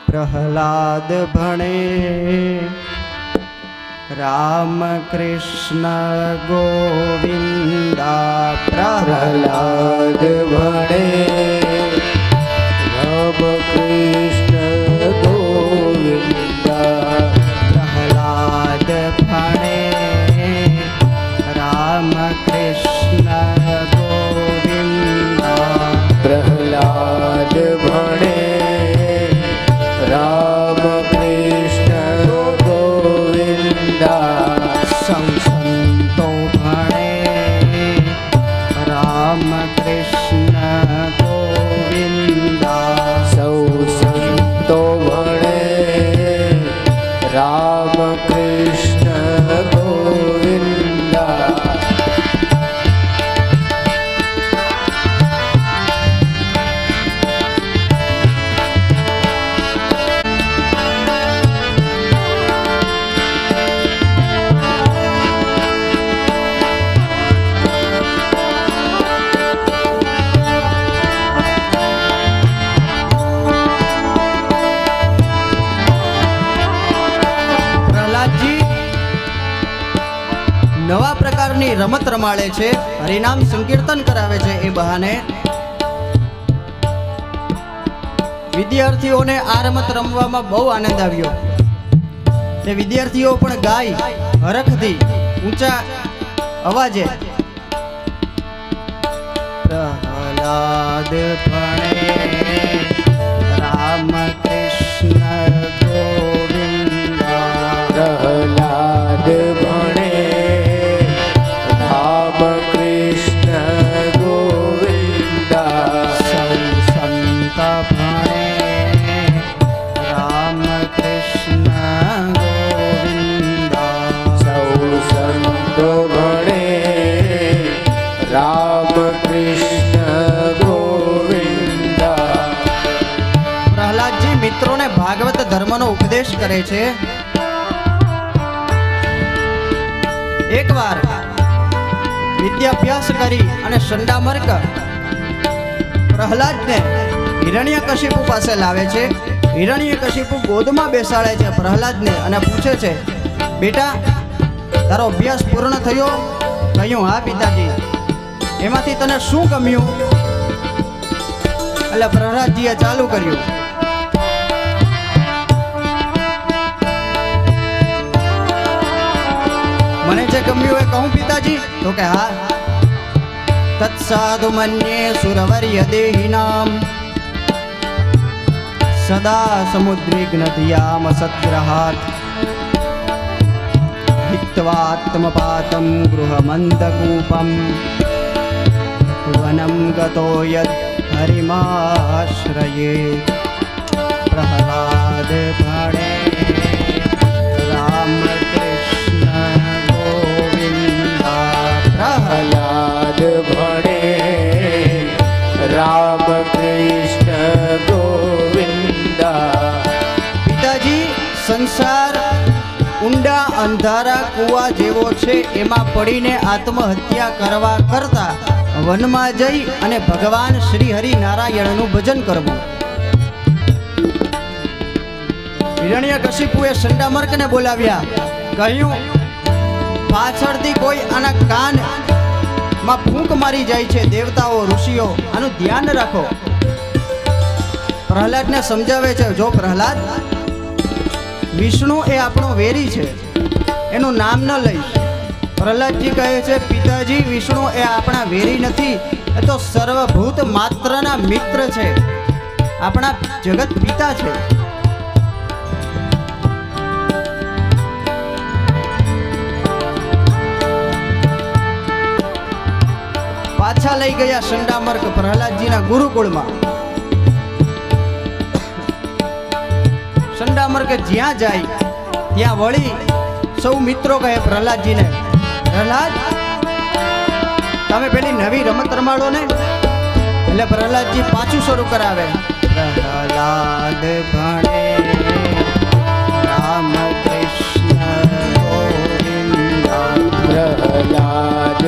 प्रहलाद भणे राम कृष्ण गोविंदा। प्रहलाद भणे राम कृष्ण गोविंदा। प्रहलाद भणे राम कृष्ण गोविंदा। प्रहलाद भणे राम कृष्ण गोविंदा। संतो भणे राम कृष्ण गोविंदा। संतो भणे राम कृष्ण गोविंदा। નવા પ્રકારની રમત રમાડે છે, હરિનામ સંકીર્તન કરાવે છે. એ બહાને વિદ્યાર્થીઓને આ રમત રમવામાં બહુ આનંદ આવ્યો. તે વિદ્યાર્થીઓ પણ ગાય હરખથી ઊંચા અવાજે પ્રહલાદ ભણે રામ કૃષ્ણ ગોવિંદા. પ્રહલાદ ભણે રામ કૃષ્ણ ગોવિંદા. સંત ભણે રામ કૃષ્ણ ગોવિંદા. સૌ સંત ભણે રામ કૃષ્ણ ગોવિંદા. પ્રહલાદજી મિત્રોને ભાગવત ધર્મનો ઉપદેશ કરે છે. એકવાર વિદ્યાભ્યાસ કરી અને સંડામર્ક પ્રહલાદને હિરણ્યકશિપુ પાસે લાવે છે. હિરણ્યકશિપુ ગોદમાં બેસાડે છે પ્રહલાદને અને પૂછે છે, બેટા તારો અભ્યાસ પૂર્ણ થયો? કહ્યું, હા પિતાજી. એમાંથી તને શું ગમ્યું? એટલે પ્રહલાદજીએ ચાલુ કર્યું, મને જે ગમ્યું એ કહું પિતાજી? તો કે હા. તત્સાધુ મન્યે સુરવર્ય દેહિનામ સદા સમુદ્રિગ્ન ધિયામ સદ્ગ્રહાત હિત્વાત્મપાતમ ગૃહમંતકૂપમ વનમ ગતો યદ હરિમાશ્રયે. પ્રહલાદ ભણે રામ કૃષ્ણ ગોવિંદા. પ્રહલાદ ભણે રામ કૃષ્ણ ગોવિંદા. પિતાજી, સંસાર ઊંડા અંધારા કૂવા જેવો છે. એમાં પડીને આત્મહત્યા કરવા કરતા વનમાં જઈ અને ભગવાન શ્રી હરિ નારાયણનું ભજન કરવું. હિરણ્યકશિપુએ સંડામર્કને બોલાવ્યા. કહ્યું, પાછળથી કોઈ આના કાનમાં ફૂંક મારી જાય છે. દેવતાઓ, ઋષિઓ, આનું ધ્યાન રાખો. પ્રહલાદને સમજાવે છે, જો પ્રહલાદ, વિષ્ણુ એ આપણો વેરી છે, એનું નામ ન લઈશ. પ્રહલાદજી કહે છે, પિતાજી, વિષ્ણુ એ આપણા વેરી નથી, એ તો સર્વભૂત માત્રના મિત્ર છે, આપણા જગત પિતા છે. પાછા લઈ ગયા સંડામર્ક પ્રહલાદજીના ગુરુકુળમાં. સંડામર્ક જ્યાં જાય ત્યાં વળી સૌ મિત્રો કહે પ્રહલાદજીને, પ્રહલાદ, તમે પેલી નવી રમત રમાડો ને. એટલે પ્રહલાદજી પાછું શરૂ કરાવે, પ્રહલાદ ભણે રામ કૃષ્ણ ગોવિંદા. પ્રહલાદ